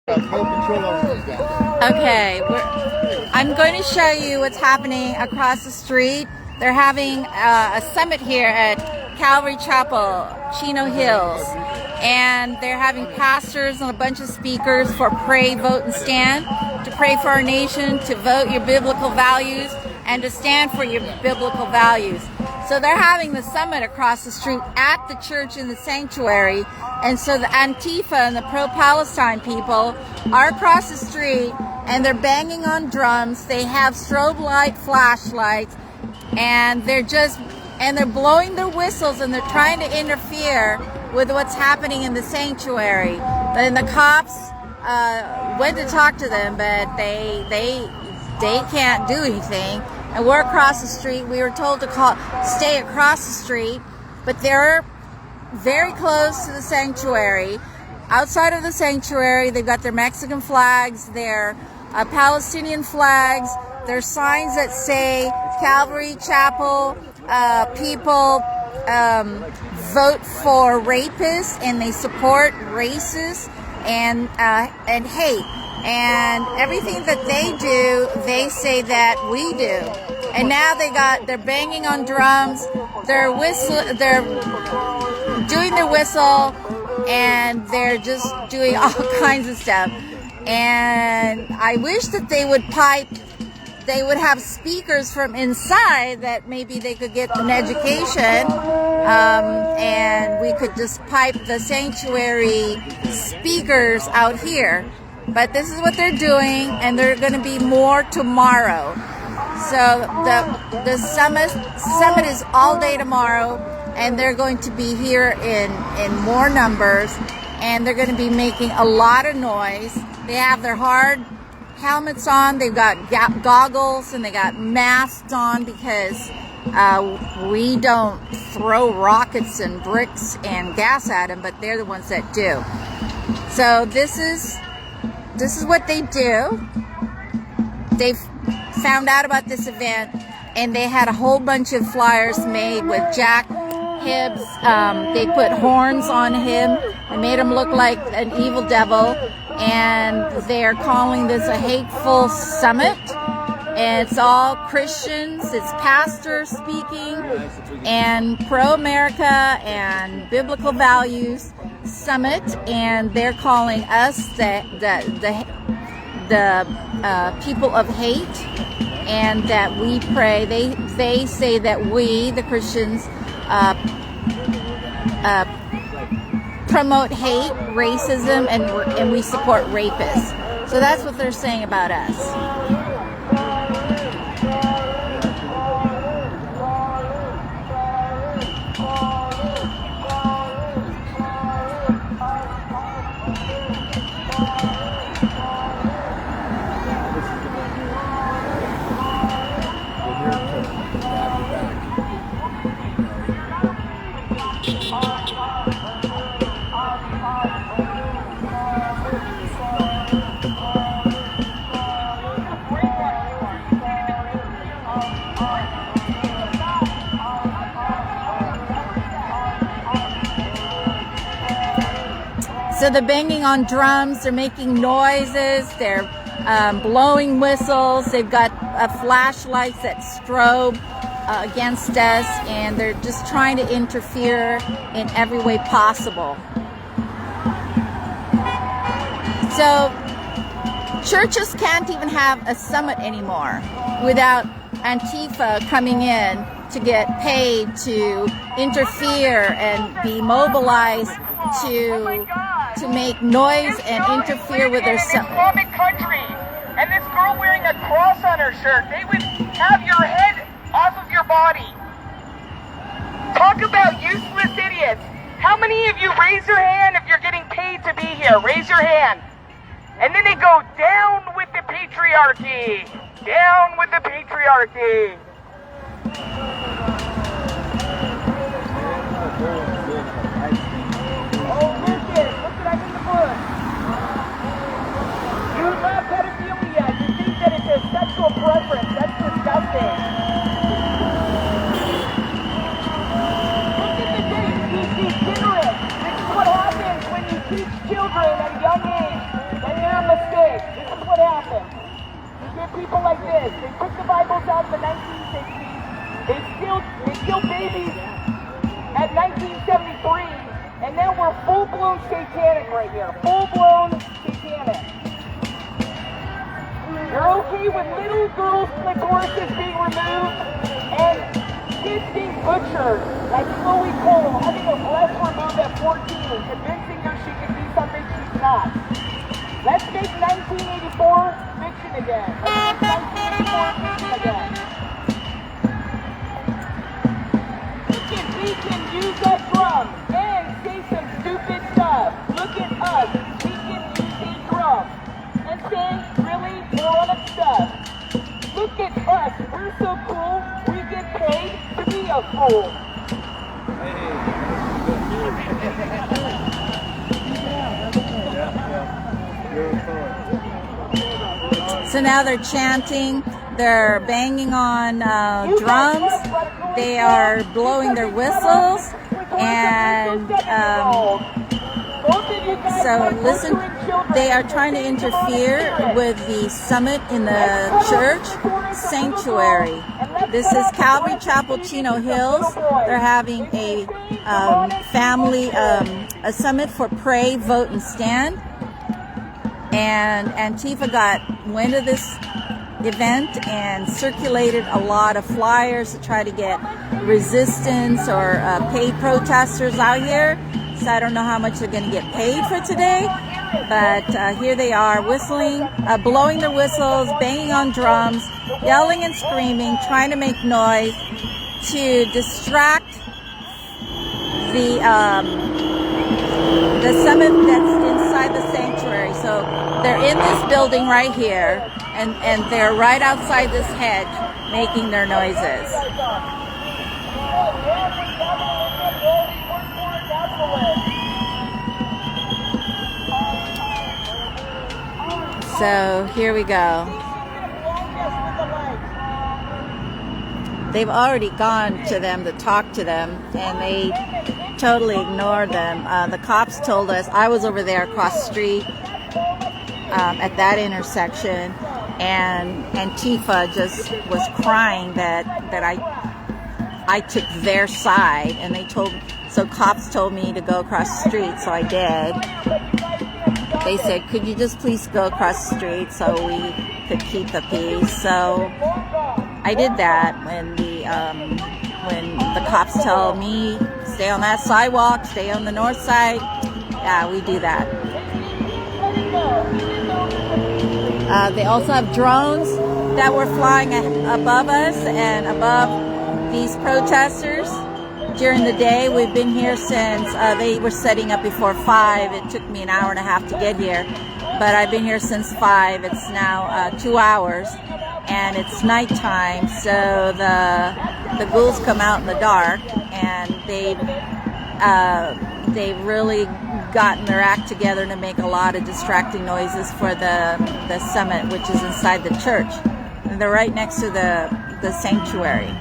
Okay, I'm going to show you what's happening across the street. They're having a summit here at Calvary Chapel, Chino Hills, and they're having pastors and a bunch of speakers for Pray, Vote, and Stand, to pray for our nation, to vote your biblical values, and to stand for your biblical values. So they're having the summit across the street at the church in the sanctuary, and so the Antifa and the pro-Palestine people are across the street, and they're banging on drums. They have strobe light flashlights, and they're blowing their whistles, and they're trying to interfere with what's happening in the sanctuary. Then the cops went to talk to them, but they can't do anything. And we're across the street. We were told to stay across the street, but they're very close to the sanctuary. Outside of the sanctuary, they've got their Mexican flags, their Palestinian flags, their signs that say Calvary Chapel people vote for rapists, and they support racists and hate. And everything that they do, they say that we do. And now they're banging on drums, they're doing their whistle, and they're just doing all kinds of stuff. And I wish that they would have speakers from inside, that maybe they could get an education, and we could just pipe the sanctuary speakers out here. But this is what they're doing, and there are going to be more tomorrow. So the summit is all day tomorrow, and they're going to be here in more numbers, and they're going to be making a lot of noise. They have their hard helmets on, they've got goggles, and they got masks on, because we don't throw rockets and bricks and gas at them, but they're the ones that do. So this is what they do. They found out about this event, and they had a whole bunch of flyers made with Jack Hibbs. They put horns on him and made him look like an evil devil, and they're calling this a hateful summit. And it's all Christians, it's pastors speaking, and pro-America and biblical values summit, and they're calling us the people of hate, and that we pray. They say that we, the Christians, promote hate, racism, and we support rapists. So that's what they're saying about us. So they're banging on drums, they're making noises, they're blowing whistles, they've got flashlights that strobe against us, and they're just trying to interfere in every way possible. So churches can't even have a summit anymore without Antifa coming in to get paid to interfere and be mobilized to make noise and interfere with their summit. Islamic country, and this girl wearing a cross on her shirt, they would have your head off of your body. Talk about useless idiots. How many of you raise your hand if you're getting paid to be here? Raise your hand. And then they go, down with the patriarchy. Down with the patriarchy. Oh, look at it. Look at that in the book. You love pedophilia. You think that it's a sexual preference. That's disgusting. Look at the date. He's degenerate. This is what happens when you teach children at a young age that they're people like this. They took the Bibles out in the 1960s. They killed babies at 1973, and now we're full-blown satanic right here. Full-blown satanic. You're okay with little girls' clitorises being removed and kids being butchered, like Chloe Cole having her breast removed at 14, convincing her she can be something she's not. Let's make 1984 fiction again. Let's make 1984 fiction again. We can use that drum and say some stupid stuff. Look at us. We can use a drum and say really moronic stuff. Look at us. We're so cool. We get paid to be a fool. So now they're chanting, they're banging on drums, they are blowing their whistles, and so listen, they are trying to interfere with the summit in the church sanctuary. This is Calvary Chapel, Chino Hills. They're having a family, a summit for pray, vote, and stand. And Antifa got wind of this event and circulated a lot of flyers to try to get resistance or paid protesters out here. So I don't know how much they're going to get paid for today, but here they are whistling, blowing their whistles, banging on drums, yelling and screaming, trying to make noise to distract the summit that's inside the sanctuary. So they're in this building right here, and they're right outside this hedge making their noises. So here we go. They've already gone to them to talk to them, and they totally ignored them. The cops told us, I was over there across the street at that intersection, and Antifa just was crying that I took their side, and so cops told me to go across the street, so I did. They said, could you just please go across the street so we could keep the peace? So I did that. When the cops tell me stay on that sidewalk, stay on the north side, yeah, we do that. They also have drones that were flying above us and above these protesters during the day. We've been here since they were setting up before 5. It took me an hour and a half to get here, but I've been here since 5. It's now 2 hours, and it's nighttime, so the ghouls come out in the dark, and they've really gotten their act together to make a lot of distracting noises for the summit, which is inside the church. And they're right next to the sanctuary.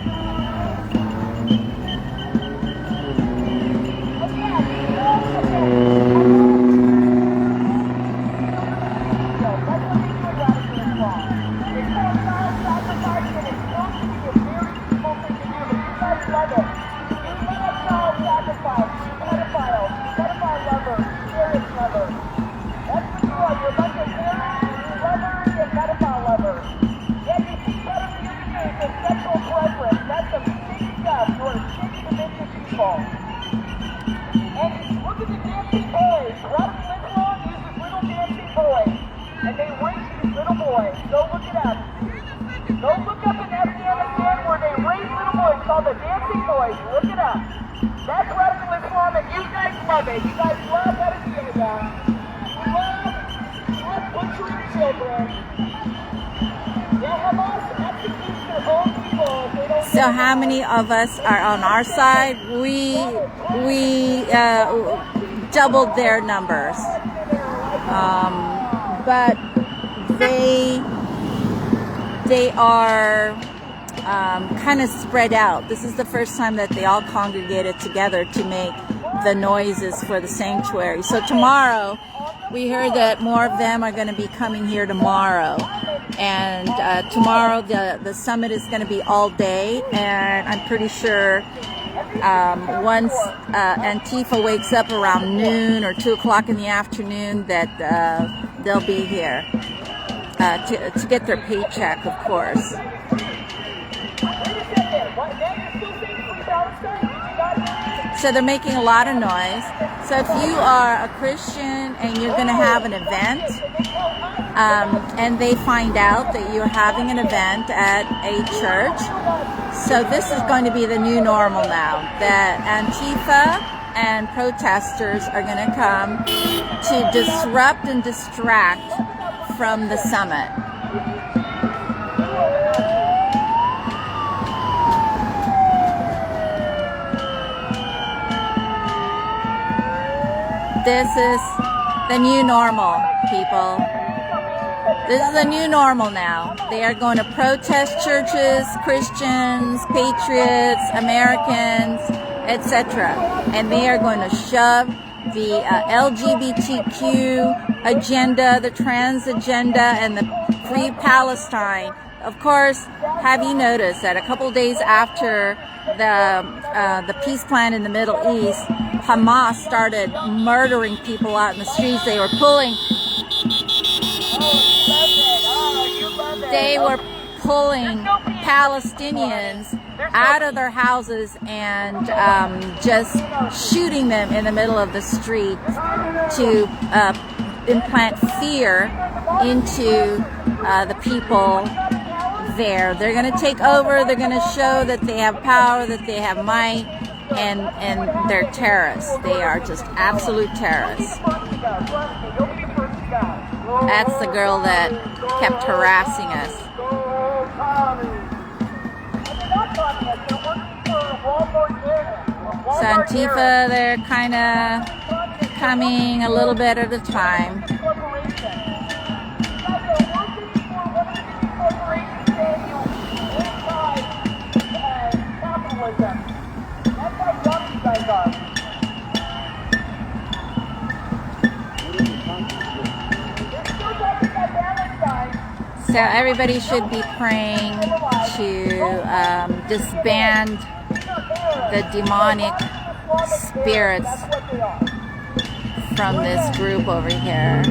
So how many of us are on our side? We doubled their numbers, but they are kind of spread out. This is the first time that they all congregated together to make the noises for the sanctuary. So tomorrow, we heard that more of them are going to be coming here tomorrow. And tomorrow the summit is going to be all day, and I'm pretty sure once Antifa wakes up around noon or 2 o'clock in the afternoon that they'll be here to get their paycheck, of course. So they're making a lot of noise. So if you are a Christian and you're going to have an event, and they find out that you're having an event at a church, so this is going to be the new normal now, that Antifa and protesters are going to come to disrupt and distract from the summit. This is the new normal, people. This is the new normal now. They are going to protest churches, Christians, patriots, Americans, etc. And they are going to shove the LGBTQ agenda, the trans agenda, and the Free Palestine. Of course, have you noticed that a couple days after the peace plan in the Middle East, Hamas started murdering people out in the streets. They were pulling Palestinians out of their houses and just shooting them in the middle of the street to implant fear into the people there. They're going to take over. They're going to show that they have power, that they have might, and they're terrorists. They are just absolute terrorists. That's the girl that kept harassing us. So Antifa, they're kind of coming a little bit at a time. So everybody should be praying to disband the demonic spirits from this group over here.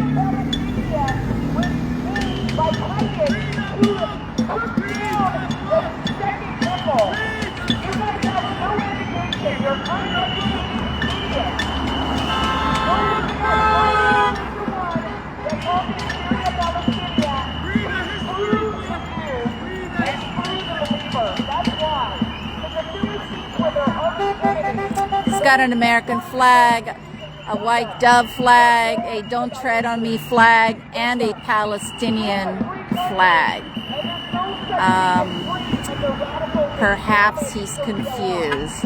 It's got an American flag, a white dove flag, a Don't Tread on Me flag, and a Palestinian flag. Perhaps he's confused.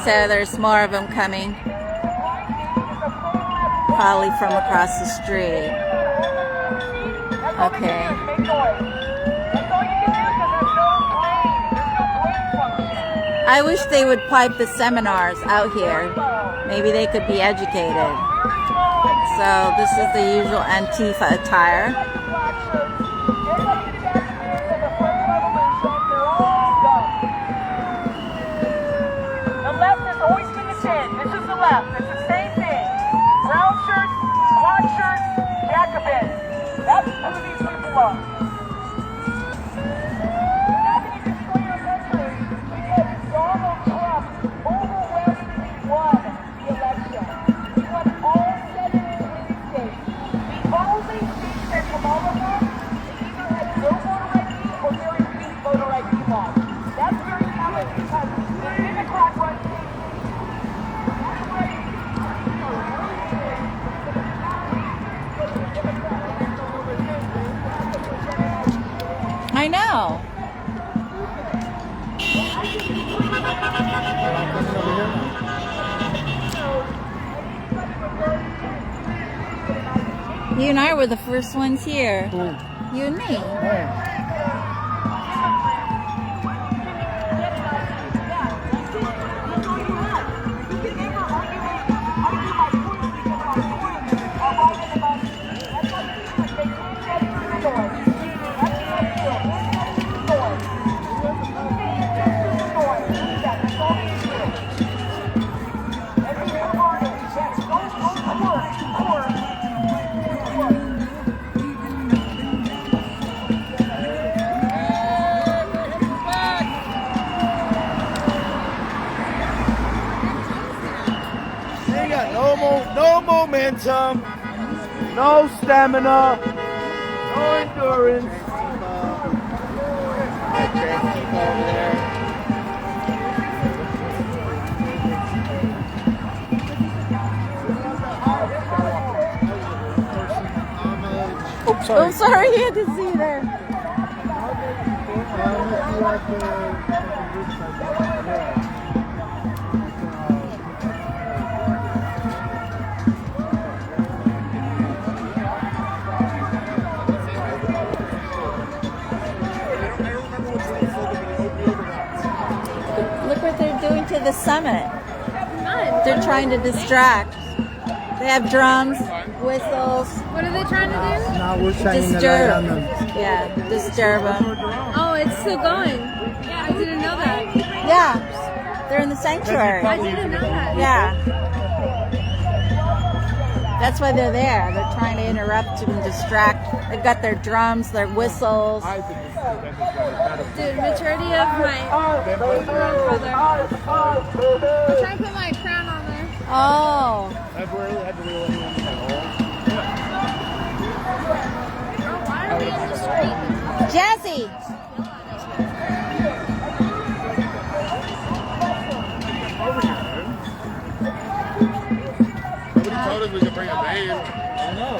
So there's more of them coming, probably from across the street. Okay. I wish they would pipe the seminars out here. Maybe they could be educated. So this is the usual Antifa attire. The left has always been the same. This is the left. It's the same thing. Brown shirts, black shirts, Jacobins. That's who these people are. Now that you can explain our country because Donald Trump overwhelmingly won the election. He won all 7 swing states. The only state that Kamala won either had no voter ID or very weak voter ID laws. That's very telling because the Democrat run states. I know. You and I were the first ones here. You and me. No momentum, no stamina, no endurance. Oops, sorry. Oh, sorry, you had to see that. Look what they're doing to the summit. They're trying to distract. They have drums, whistles. What are they trying to do? Now we're shining the light on them. Yeah, disturb them. Oh, it's still going. Yeah, I didn't know that. Yeah, they're in the sanctuary. I didn't know that. Yeah. That's why they're there. They're trying to interrupt and distract. They've got their drums, their whistles. Dude, maturity of my brother. I'm trying to put my crown on there. Oh. I've rarely had to reel anyone in at all. Oh, why are we in the street? Jesse! Nobody told us we could bring a band. I know.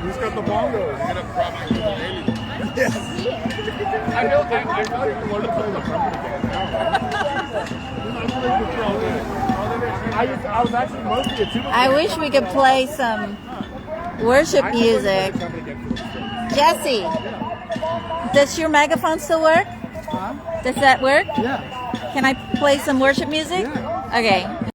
Who's got the bongos? You're gonna probably get an alien. Yes. I know you can learn to play the trumpet again. I was actually mostly a tuba. I wish we could play some worship music. Jesse, does your megaphone still work? Huh? Does that work? Yeah. Can I play some worship music? Yeah. Okay.